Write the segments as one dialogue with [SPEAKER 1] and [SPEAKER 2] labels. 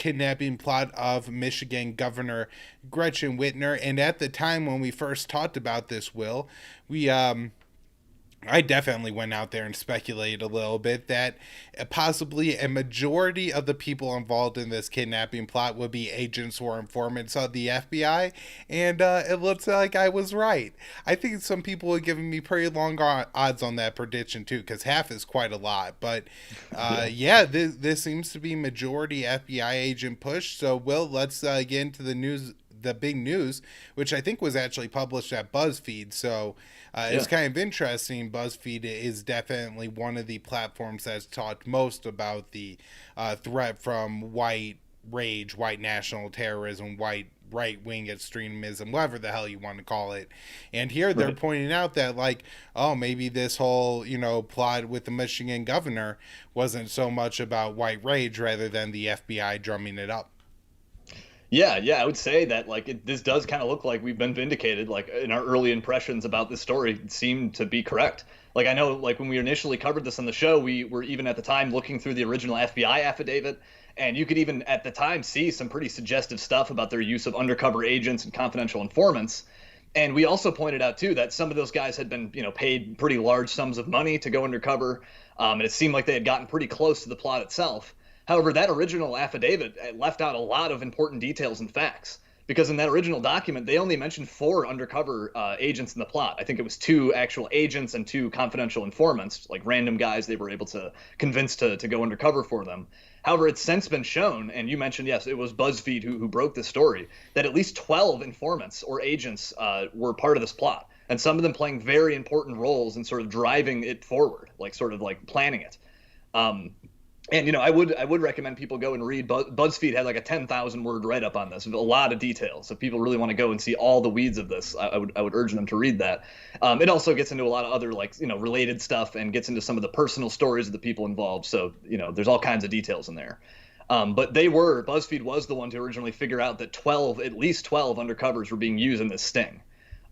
[SPEAKER 1] kidnapping plot of Michigan Governor Gretchen Whitmer. And at the time when we first talked about this, Will, we I definitely went out there and speculated a little bit that possibly a majority of the people involved in this kidnapping plot would be agents or informants of the FBI, and it looks like I was right. I think some people have given me pretty long odds on that prediction too, because half is quite a lot. But yeah, this seems to be majority FBI agent push. So, Will, let's get into the news. The big news, which I think was actually published at BuzzFeed. So it's kind of interesting. BuzzFeed is definitely one of the platforms that's talked most about the threat from white rage, white national terrorism, white right-wing extremism, whatever the hell you want to call it. And here they're pointing out that, like, oh, maybe this whole, plot with the Michigan governor wasn't so much about white rage rather than the FBI drumming it up.
[SPEAKER 2] Yeah, I would say that this does kind of look like we've been vindicated. Like in our early impressions about this story seemed to be correct. Like I know, like when we initially covered this on the show, we were even at the time looking through the original FBI affidavit, and you could even at the time see some pretty suggestive stuff about their use of undercover agents and confidential informants. And we also pointed out too that some of those guys had been, paid pretty large sums of money to go undercover, and it seemed like they had gotten pretty close to the plot itself. However, that original affidavit left out a lot of important details and facts, because in that original document, they only mentioned 4 undercover agents in the plot. I think it was 2 actual agents and 2 confidential informants, like random guys they were able to convince to go undercover for them. However, it's since been shown, and you mentioned, yes, it was BuzzFeed who broke this story, that at least 12 informants or agents were part of this plot, and some of them playing very important roles in sort of driving it forward, like sort of like planning it. And I would recommend people go and read. BuzzFeed had like a 10,000 word write up on this, with a lot of details. If people really want to go and see all the weeds of this, I would urge them to read that. It also gets into a lot of other related stuff, and gets into some of the personal stories of the people involved. So there's all kinds of details in there. But BuzzFeed was the one to originally figure out that at least 12 undercovers were being used in this sting.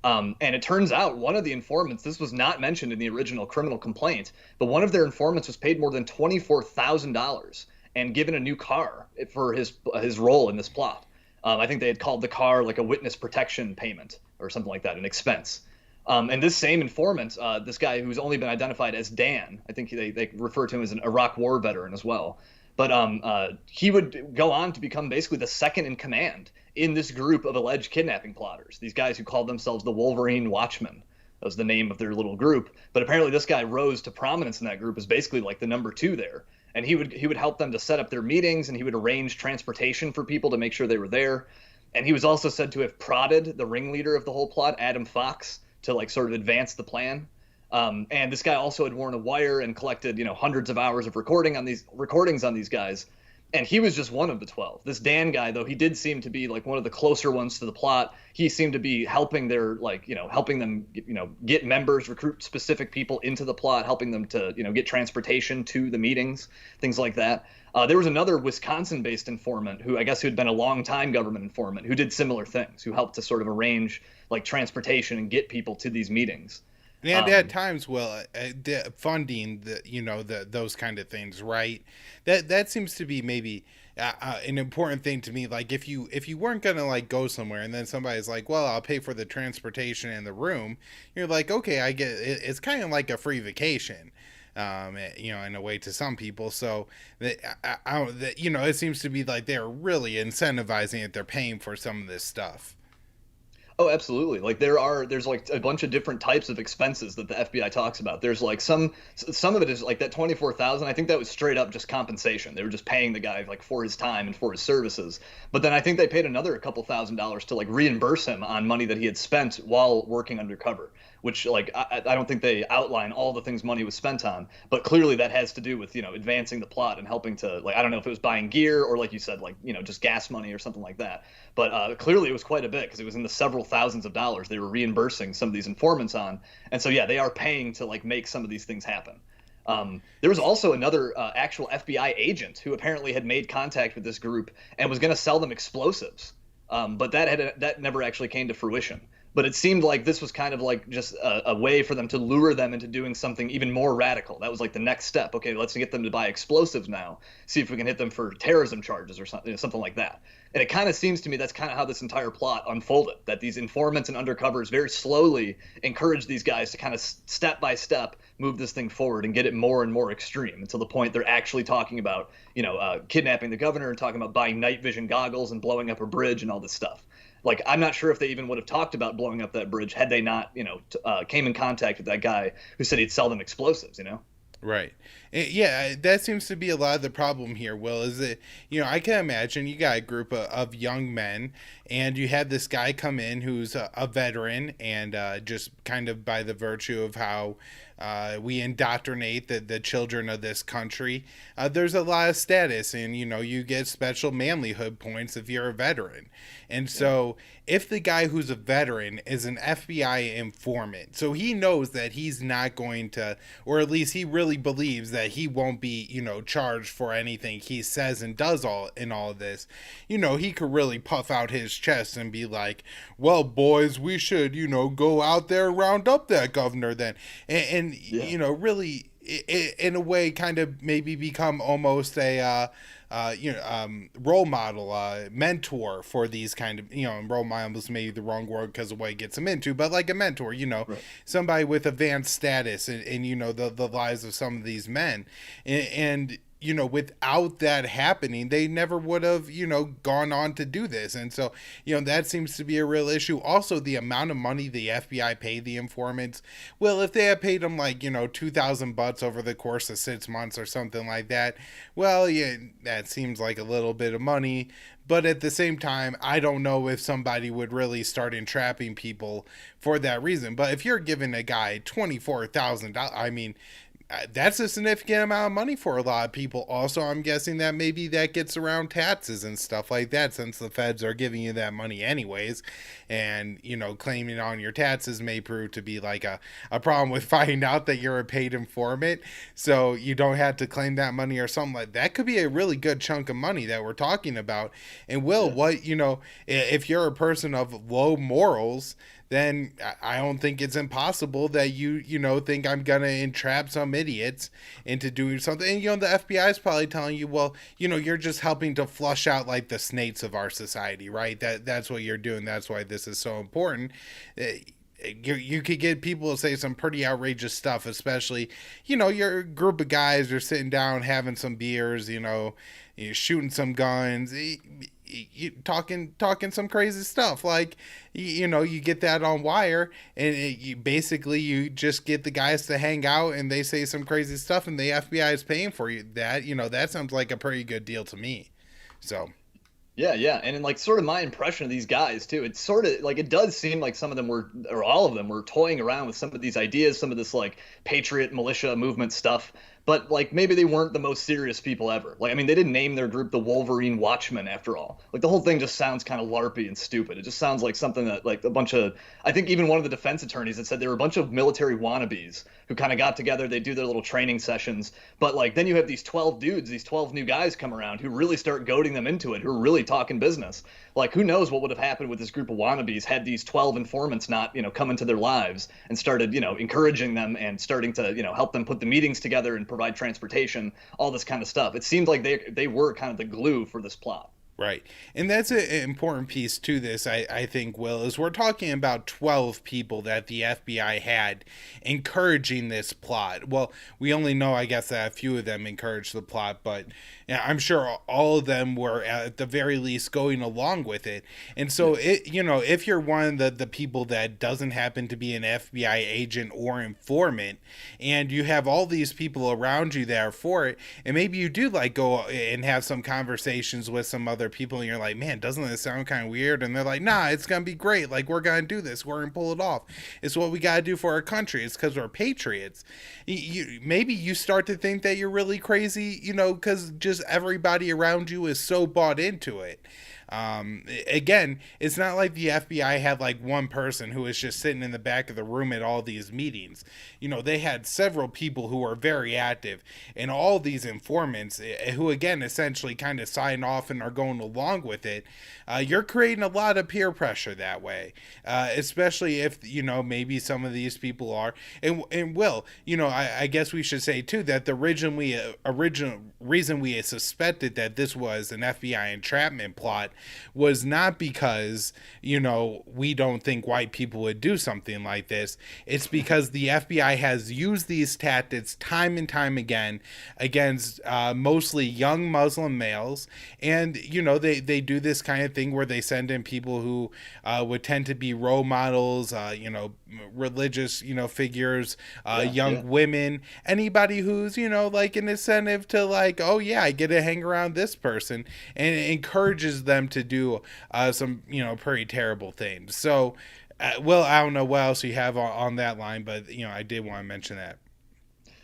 [SPEAKER 2] And it turns out one of the informants, this was not mentioned in the original criminal complaint, but one of their informants was paid more than $24,000 and given a new car for his role in this plot. I think they had called the car like a witness protection payment or something like that, an expense. And this same informant, this guy who's only been identified as Dan, I think they refer to him as an Iraq War veteran as well. But he would go on to become basically the second in command in this group of alleged kidnapping plotters. These guys who called themselves the Wolverine Watchmen. That was the name of their little group. But apparently this guy rose to prominence in that group as basically like the number 2 there. And he would help them to set up their meetings, and he would arrange transportation for people to make sure they were there. And he was also said to have prodded the ringleader of the whole plot, Adam Fox, to sort of advance the plan. And this guy also had worn a wire and collected, hundreds of hours of recordings on these guys. And he was just one of the 12. This Dan guy, though, he did seem to be one of the closer ones to the plot. He seemed to be helping helping them, get members, recruit specific people into the plot, helping them to, get transportation to the meetings, things like that. There was another Wisconsin-based informant who had been a long-time government informant who did similar things, who helped to sort of arrange transportation and get people to these meetings.
[SPEAKER 1] And at times, funding those kind of things, right? That seems to be maybe an important thing to me. Like if you weren't gonna go somewhere, and then somebody's like, "Well, I'll pay for the transportation and the room," you're like, "Okay, I get it." It's kind of like a free vacation, in a way to some people. So it seems to be like they're really incentivizing it. They're paying for some of this stuff.
[SPEAKER 2] Oh, absolutely. There's a bunch of different types of expenses that the FBI talks about. There's some of it is that 24,000. I think that was straight up just compensation. They were just paying the guy for his time and for his services. But then I think they paid another couple $1,000s to reimburse him on money that he had spent while working undercover, which I don't think they outline all the things money was spent on, but clearly that has to do with advancing the plot and helping to I don't know if it was buying gear or like you said just gas money or something like that. But clearly it was quite a bit, because it was in the several thousands of dollars they were reimbursing some of these informants on. And so, yeah, they are paying to make some of these things happen. There was also another actual FBI agent who apparently had made contact with this group and was going to sell them explosives. But that never actually came to fruition. But it seemed like this was kind of like just a way for them to lure them into doing something even more radical. That was like the next step. Okay, let's get them to buy explosives now. See if we can hit them for terrorism charges or something, something like that. And it kind of seems to me that's kind of how this entire plot unfolded. That these informants and undercovers very slowly encourage these guys to kind of step by step move this thing forward and get it more and more extreme until the point they're actually talking about, kidnapping the governor and talking about buying night vision goggles and blowing up a bridge and all this stuff. Like, I'm not sure if they even would have talked about blowing up that bridge had they not, came in contact with that guy who said he'd sell them explosives.
[SPEAKER 1] Right. Yeah, that seems to be a lot of the problem here, Will, is that, I can imagine you got a group of young men and you had this guy come in who's a veteran and just kind of by the virtue of how we indoctrinate the children of this country, there's a lot of status and, you get special manlyhood points if you're a veteran. And so if the guy who's a veteran is an FBI informant, so he knows that he's not going to, or at least he really believes that he won't be, charged for anything he says and does all of this, he could really puff out his chest and be like, well, boys, we should, go out there and round up that governor then. And yeah. Really, in a way, kind of maybe become almost a, role model, mentor for these kind of, role model is maybe the wrong word because of what it gets them into, but like a mentor, right. Somebody with advanced status and the lives of some of these men. And without that happening, they never would have, gone on to do this. And so, that seems to be a real issue. Also, the amount of money the FBI paid the informants. Well, if they had paid them like, $2,000 over the course of 6 months or something like that, well, yeah, that seems like a little bit of money. But at the same time, I don't know if somebody would really start entrapping people for that reason. But if you're giving a guy $24,000, I mean, that's a significant amount of money for a lot of people. Also, I'm guessing that maybe that gets around taxes and stuff like that, since the feds are giving you that money anyways. And, claiming on your taxes may prove to be like a problem with finding out that you're a paid informant. So you don't have to claim that money or something like that. Could be a really good chunk of money that we're talking about. And what, if you're a person of low morals, then I don't think it's impossible that you think I'm going to entrap some idiots into doing something. And, the FBI is probably telling you, well, you're just helping to flush out like the snakes of our society, right? That's what you're doing. That's why this is so important. You could get people to say some pretty outrageous stuff, especially, your group of guys are sitting down having some beers, you're shooting some guns, you talking some crazy stuff, like you get that on wire and you just get the guys to hang out and they say some crazy stuff and the FBI is paying for you. That sounds like a pretty good deal to me. So
[SPEAKER 2] yeah, and in like sort of my impression of these guys too, it's sort of like it does seem like some of them were, or all of them were, toying around with some of these ideas, some of this like patriot militia movement stuff. But like maybe they weren't the most serious people ever. Like, I mean, they didn't name their group the Wolverine Watchmen after all. Like the whole thing just sounds kind of larpy and stupid. It just sounds like something that like a bunch of, I think even one of the defense attorneys had said they were a bunch of military wannabes who kind of got together. They do their little training sessions. But like then you have these 12 dudes, these 12 new guys come around who really start goading them into it, who are really talking business. Like who knows what would have happened with this group of wannabes had these 12 informants not, come into their lives and started, encouraging them and starting to, help them put the meetings together and provide transportation, all this kind of stuff. It seemed like they were kind of the glue for this plot.
[SPEAKER 1] Right. And that's an important piece to this, I think, Will, is we're talking about 12 people that the FBI had encouraging this plot. Well, we only know, I guess, that a few of them encouraged the plot, but I'm sure all of them were at the very least going along with it. And so, if you're one of the people that doesn't happen to be an FBI agent or informant, and you have all these people around you that are for it, and maybe you do like go and have some conversations with some other people and you're like, man, doesn't this sound kind of weird? And they're like, nah, it's gonna be great, like we're gonna do this, we're gonna pull it off, it's what we gotta do for our country, it's because we're patriots. Maybe you start to think that you're really crazy, because just everybody around you is so bought into it. Again, it's not like the FBI had like one person who was just sitting in the back of the room at all these meetings. They had several people who were very active, and all these informants who, again, essentially kind of sign off and are going along with it. You're creating a lot of peer pressure that way, especially if maybe some of these people are and will. I guess we should say too that the original reason we suspected that this was an FBI entrapment plot was not because we don't think white people would do something like this. It's because the FBI has used these tactics time and time again against mostly young Muslim males, and they do this kind of thing where they send in people who would tend to be role models, religious figures, young women, anybody who's like an incentive to like, oh yeah, I get to hang around this person, and it encourages them to do some pretty terrible things. So well, I don't know what else you have on that line, but I did want to mention that.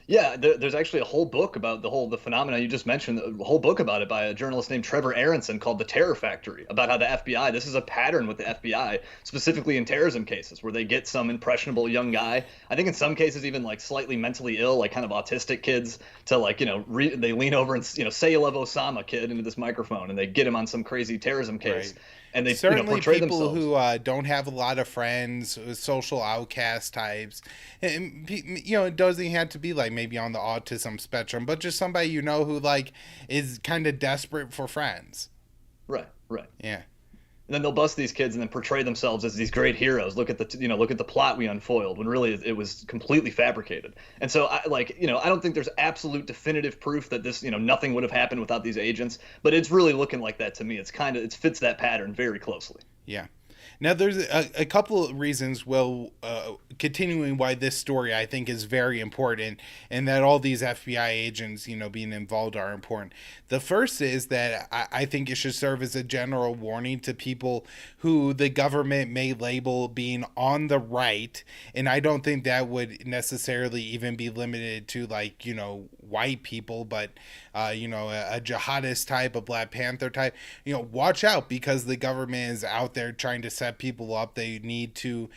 [SPEAKER 2] Yeah, there's actually a whole book about the phenomena you just mentioned, a whole book about it by a journalist named Trevor Aronson called The Terror Factory, about how the FBI, this is a pattern with the FBI, specifically in terrorism cases, where they get some impressionable young guy, I think in some cases even like slightly mentally ill, like kind of autistic kids, to like, they lean over and, say you love Osama, kid, into this microphone, and they get him on some crazy terrorism case. Right. And they
[SPEAKER 1] certainly
[SPEAKER 2] portray
[SPEAKER 1] people
[SPEAKER 2] themselves.
[SPEAKER 1] who don't have a lot of friends, social outcast types. And, it doesn't have to be like maybe on the autism spectrum, but just somebody who like is kind of desperate for friends.
[SPEAKER 2] Right.
[SPEAKER 1] Yeah.
[SPEAKER 2] And then they'll bust these kids and then portray themselves as these great heroes. Look at the plot we unfoiled, when really it was completely fabricated. And so I don't think there's absolute definitive proof that this, nothing would have happened without these agents, but it's really looking like that to me. It fits that pattern very closely.
[SPEAKER 1] Yeah. Now, there's a couple of reasons, continuing why this story I think is very important, and that all these FBI agents, being involved are important. The first is that I think it should serve as a general warning to people who the government may label being on the right, and I don't think that would necessarily even be limited to like, white people, but a jihadist type, a Black Panther type, watch out, because the government is out there trying to set people up. They need to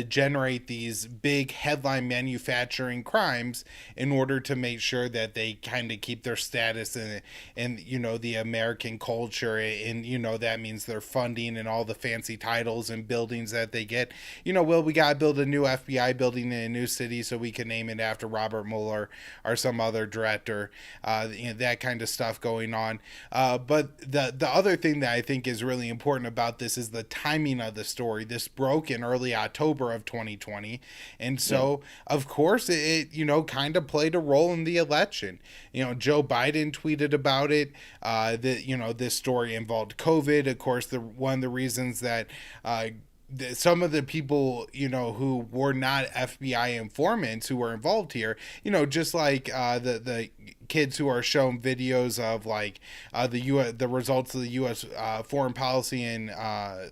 [SPEAKER 1] generate these big headline manufacturing crimes in order to make sure that they kind of keep their status in the American culture, and that means their funding and all the fancy titles and buildings that they get. We gotta build a new FBI building in a new city so we can name it after Robert Mueller or some other director, that kind of stuff going on. But the other thing that I think is really important about this is the timing of the story. This broke in early October of 2020, and so of course it kind of played a role in the election. Joe Biden tweeted about it, that this story involved COVID. Of course, one of the reasons that some of the people, who were not FBI informants who were involved here, just like the kids who are shown videos of like the results of the U.S. Foreign policy in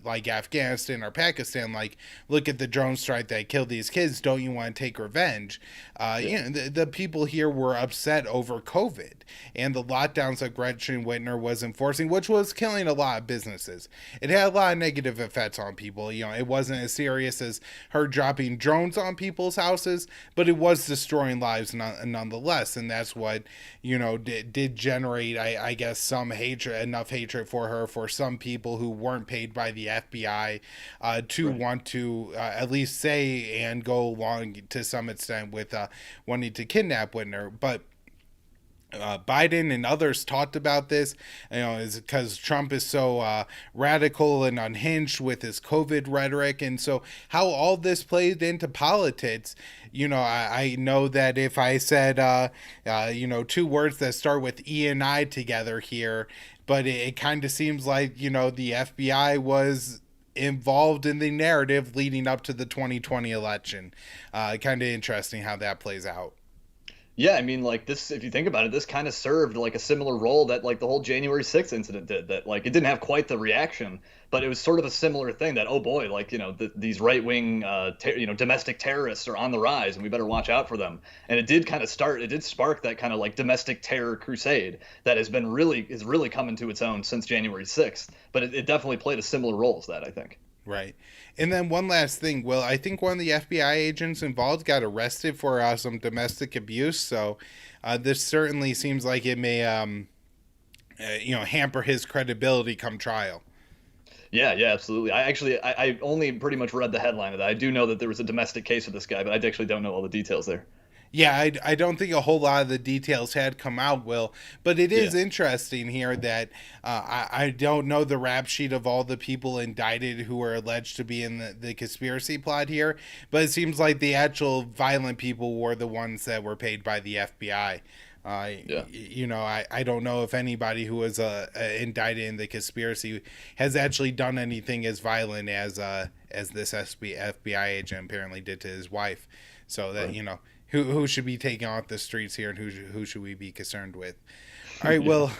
[SPEAKER 1] like Afghanistan or Pakistan, like look at the drone strike that killed these kids. Don't you want to take revenge? The people here were upset over COVID and the lockdowns that Gretchen Whitmer was enforcing, which was killing a lot of businesses. It had a lot of negative effects on people. It wasn't as serious as her dropping drones on people's houses, but it was destroying lives nonetheless, and that's what did generate, I guess, some hatred, enough hatred for her, for some people who weren't paid by the FBI to want to at least say and go along to some extent with wanting to kidnap Whitmer. But Biden and others talked about this, is because Trump is so radical and unhinged with his COVID rhetoric. And so how all this played into politics, I know that if I said, two words that start with E and I together here, but it kind of seems like, the FBI was involved in the narrative leading up to the 2020 election. Kind of interesting how that plays out.
[SPEAKER 2] Yeah, I mean, like this, if you think about it, this kind of served like a similar role that like the whole January 6th incident did. That like it didn't have quite the reaction, but it was sort of a similar thing that, oh boy, like, these right-wing, domestic terrorists are on the rise and we better watch out for them. And it did kind of it did spark that kind of like domestic terror crusade that is really coming to its own since January 6th. But it definitely played a similar role as that, I think.
[SPEAKER 1] Right. And then one last thing, Will, I think one of the FBI agents involved got arrested for some domestic abuse. So this certainly seems like it may, hamper his credibility come trial.
[SPEAKER 2] Yeah, yeah, absolutely. I only pretty much read the headline of that. I do know that there was a domestic case with this guy, but I actually don't know all the details there.
[SPEAKER 1] Yeah, I don't think a whole lot of the details had come out, Will, but it
[SPEAKER 2] Yeah.
[SPEAKER 1] is interesting here that I don't know the rap sheet of all the people indicted who are alleged to be in the conspiracy plot here, but it seems like the actual violent people were the ones that were paid by the FBI.
[SPEAKER 2] Yeah.
[SPEAKER 1] I don't know if anybody who was indicted in the conspiracy has actually done anything as violent as this FBI agent apparently did to his wife. So that
[SPEAKER 2] Right.
[SPEAKER 1] who should be taking off the streets here, and who should we be concerned with? All right,
[SPEAKER 2] Yeah.
[SPEAKER 1] well,